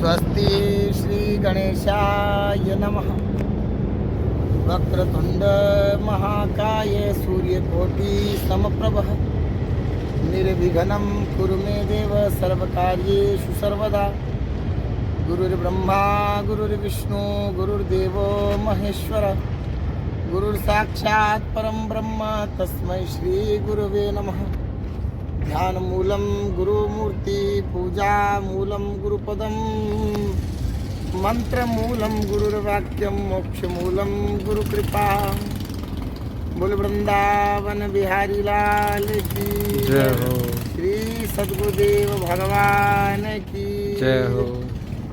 स्वस्ति श्री गणेशाय नमः। वक्रतुंड महाकाय सूर्यकोटि समप्रभ निर्विघ्नं कुरु मे देव सर्वकार्येषु सर्वदा। गुरुर्ब्रह्मा गुरुर्विष्णु गुरुर्देवो महेश्वर गुरुर्साक्षात् परं ब्रह्म तस्मै श्री गुरुवे नमः। ध्यानमूलं गुरुमूर्ति पूजा मूलं गुरुपदं मंत्रमूलं गुरुर्वाक्यं मोक्षमूलं गुरुकृपा। बोल वृंदावन बिहारी लाल की जय हो। श्री सद्गुरुदेव भगवान की जय हो।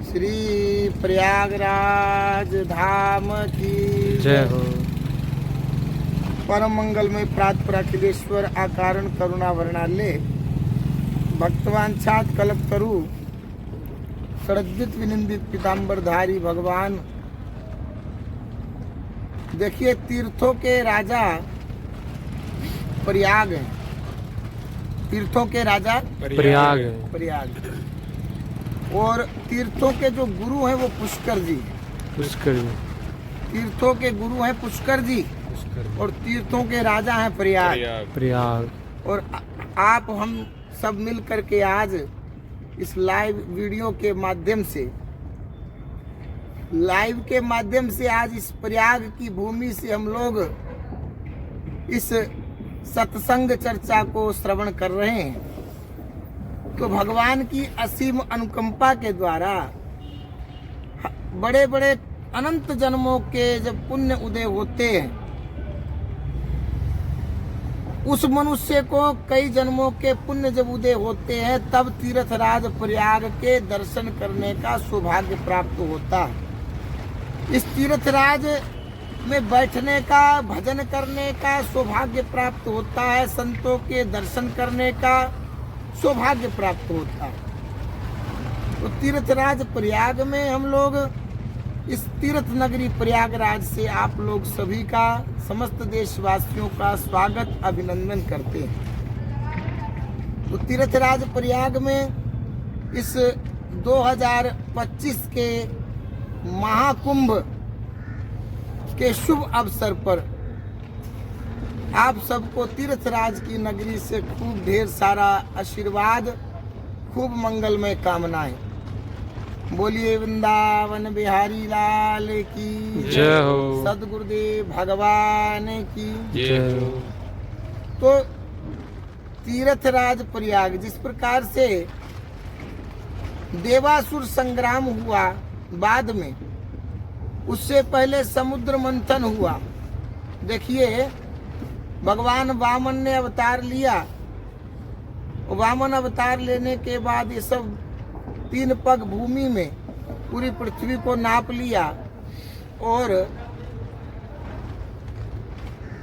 श्री प्रयागराज धाम की जय हो। परम मंगलमय प्रातपुर अखिलेश्वर आकारण करुणा वर्णाले भक्तवांछात कल्पतरु षडद्वित विनिंदित पीताम्बरधारी भगवान। देखिए, तीर्थों के राजा प्रयाग हैं। तीर्थों के राजा प्रयाग है। प्रयाग और तीर्थों के जो गुरु हैं वो पुष्कर जी हैं। पुष्कर जी। तीर्थों के गुरु हैं पुष्कर जी और तीर्थों के राजा हैं प्रयाग। प्रयाग। और आप हम सब मिल करके आज इस लाइव वीडियो के माध्यम से आज इस प्रयाग की भूमि से हम लोग इस सत्संग चर्चा को श्रवण कर रहे हैं। तो भगवान की असीम अनुकंपा के द्वारा बड़े बड़े अनंत जन्मों के जब पुण्य उदय होते हैं, उस मनुष्य को कई जन्मों के पुण्य जब उदय होते हैं तब तीर्थराज प्रयाग के दर्शन करने का सौभाग्य प्राप्त होता है। इस तीर्थराज में बैठने का, भजन करने का सौभाग्य प्राप्त होता है, संतों के दर्शन करने का सौभाग्य प्राप्त होता है। तो तीर्थराज प्रयाग में हम लोग इस तीर्थ नगरी प्रयागराज से आप लोग सभी का, समस्त देशवासियों का स्वागत अभिनंदन करते हैं। तो तीर्थराज प्रयाग में इस 2025 के महाकुंभ के शुभ अवसर पर आप सबको तीर्थराज की नगरी से खूब ढेर सारा आशीर्वाद, खूब मंगलमय कामनाएं। बोलिए वृंदावन बिहारी लाल की जय हो। सद्गुरुदेव भगवान की जय हो। तो तीर्थराज प्रयाग जिस प्रकार से देवासुर संग्राम हुआ, बाद में उससे पहले समुद्र मंथन हुआ। देखिए, भगवान वामन ने अवतार लिया। वामन अवतार लेने के बाद ये सब 3 पग भूमि में पूरी पृथ्वी को नाप लिया और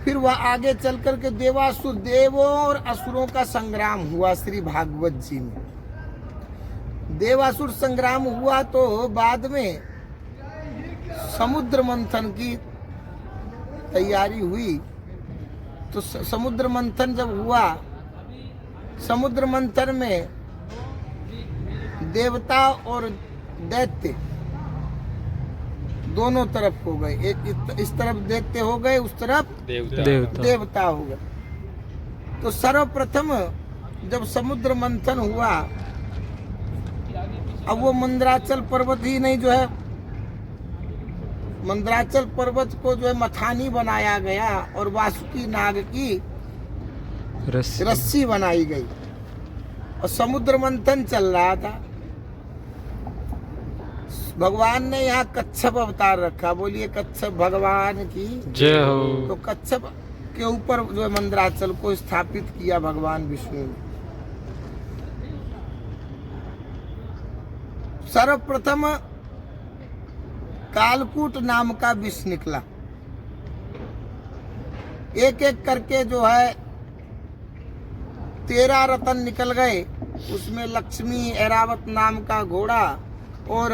फिर वह आगे चल करके देवासुर, देवों और असुरों का संग्राम हुआ। श्री भागवत जी में देवासुर संग्राम हुआ तो बाद में समुद्र मंथन की तैयारी हुई। तो समुद्र मंथन जब हुआ, समुद्र मंथन में देवता और दैत्य दोनों तरफ हो गए। एक इस तरफ दैत्य हो गए, उस तरफ देवता हो गए। तो सर्वप्रथम जब समुद्र मंथन हुआ, अब वो मंदराचल पर्वत ही नहीं, जो है मंदराचल पर्वत को जो है मथानी बनाया गया और वासुकी नाग की रस्सी बनाई गई और समुद्र मंथन चल रहा था। भगवान ने यहाँ कच्छप अवतार रखा। बोलिए कच्छप भगवान की जय हो। तो कच्छप के ऊपर जो है मंदराचल को स्थापित किया भगवान विष्णु ने। सर्वप्रथम कालकूट नाम का विष निकला। एक एक करके जो है 13 रतन निकल गए। उसमें लक्ष्मी, ऐरावत नाम का घोड़ा और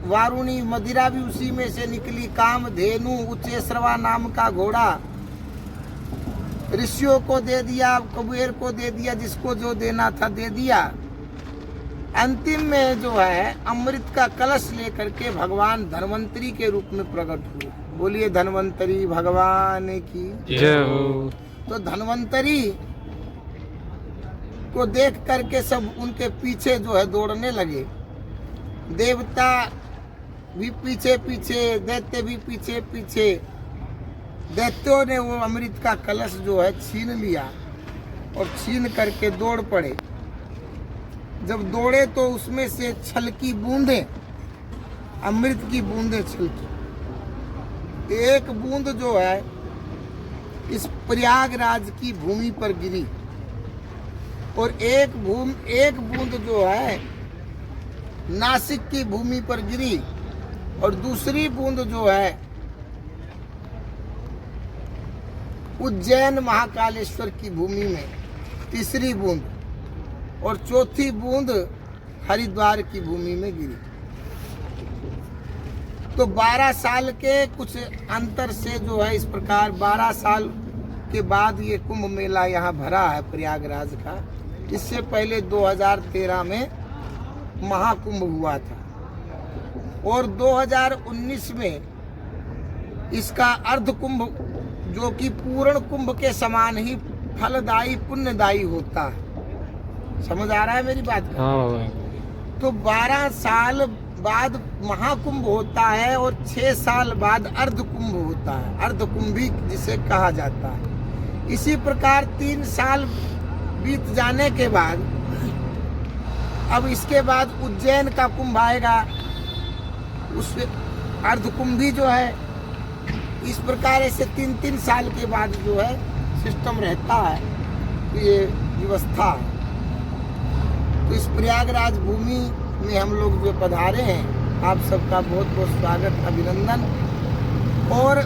वारुणी मदिरा भी उसी में से निकली। कामधेनु, उच्चेश्रवा नाम का घोड़ा ऋषियों को दे दिया, कुबेर को दे दिया, जिसको जो देना था दे दिया। अंतिम में जो है अमृत का कलश लेकर के भगवान धन्वंतरी के रूप में प्रकट हुए। बोलिए धन्वंतरी भगवान की जय हो। तो धन्वंतरी को देख करके सब उनके पीछे जो है दौड़ने लगे। देवता भी पीछे पीछे, दैत्य भी पीछे पीछे। दैत्यों ने वो अमृत का कलश जो है छीन लिया और छीन करके दौड़ पड़े। जब दौड़े तो उसमें से छलकी बूंदें, अमृत की बूंदें छलकी। एक बूंद जो है इस प्रयागराज की भूमि पर गिरी और एक बूंद जो है नासिक की भूमि पर गिरी और दूसरी बूंद जो है उज्जैन महाकालेश्वर की भूमि में, तीसरी बूंद, और चौथी बूंद हरिद्वार की भूमि में गिरी। तो 12 साल के कुछ अंतर से जो है इस प्रकार 12 साल के बाद ये कुंभ मेला यहाँ भरा है प्रयागराज का। इससे पहले 2013 में महाकुंभ हुआ था और 2019 में इसका अर्ध कुंभ जो कि पूर्ण कुंभ के समान ही फलदायी पुण्यदायी होता है। समझ आ रहा है मेरी बात का? हाँ बाबा। तो 12 साल बाद महाकुंभ होता है और 6 साल बाद अर्ध कुंभ होता है, अर्ध कुंभी जिसे कहा जाता है। इसी प्रकार 3 साल बीत जाने के बाद अब इसके बाद उज्जैन का कुंभ आएगा, उस अर्ध कुंभी जो है। इस प्रकार ऐसे 3-3 साल के बाद जो है सिस्टम रहता है, ये व्यवस्था है। तो इस प्रयागराज भूमि में हम लोग जो पधारे हैं, आप सबका बहुत बहुत स्वागत, अभिनंदन। और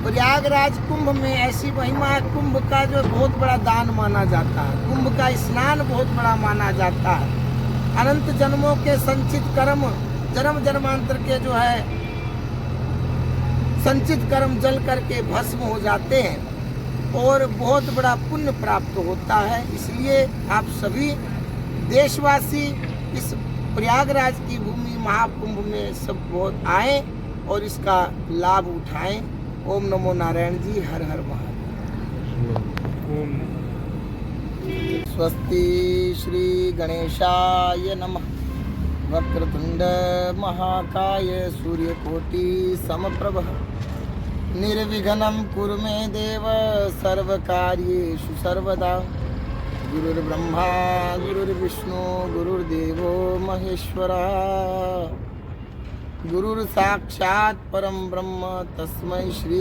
प्रयागराज कुंभ में ऐसी महिमा है, कुंभ का जो बहुत बड़ा दान माना जाता है, कुंभ का स्नान बहुत बड़ा माना जाता है। अनंत जन्मों के संचित कर्म, जन्म जन्मांतर के जो है संचित कर्म जल करके भस्म हो जाते हैं और बहुत बड़ा पुण्य प्राप्त होता है। इसलिए आप सभी देशवासी इस प्रयागराज की भूमि महाकुंभ में सब बहुत आए और इसका लाभ उठाएं। ओम नमो नारायण जी, हर हर महादेव। स्वस्ति श्री गणेशाय नमः। वक्रतुंड महाकाय सूर्यकोटि समप्रभ निर्विघ्नं कुरु मे देव सर्वकार्येषु सर्वदा। गुरुर्ब्रह्मा गुरुर्विष्णु गुरुर्देवो महेश्वरा। गुरुर्साक्षात् परं ब्रह्म तस्मै श्री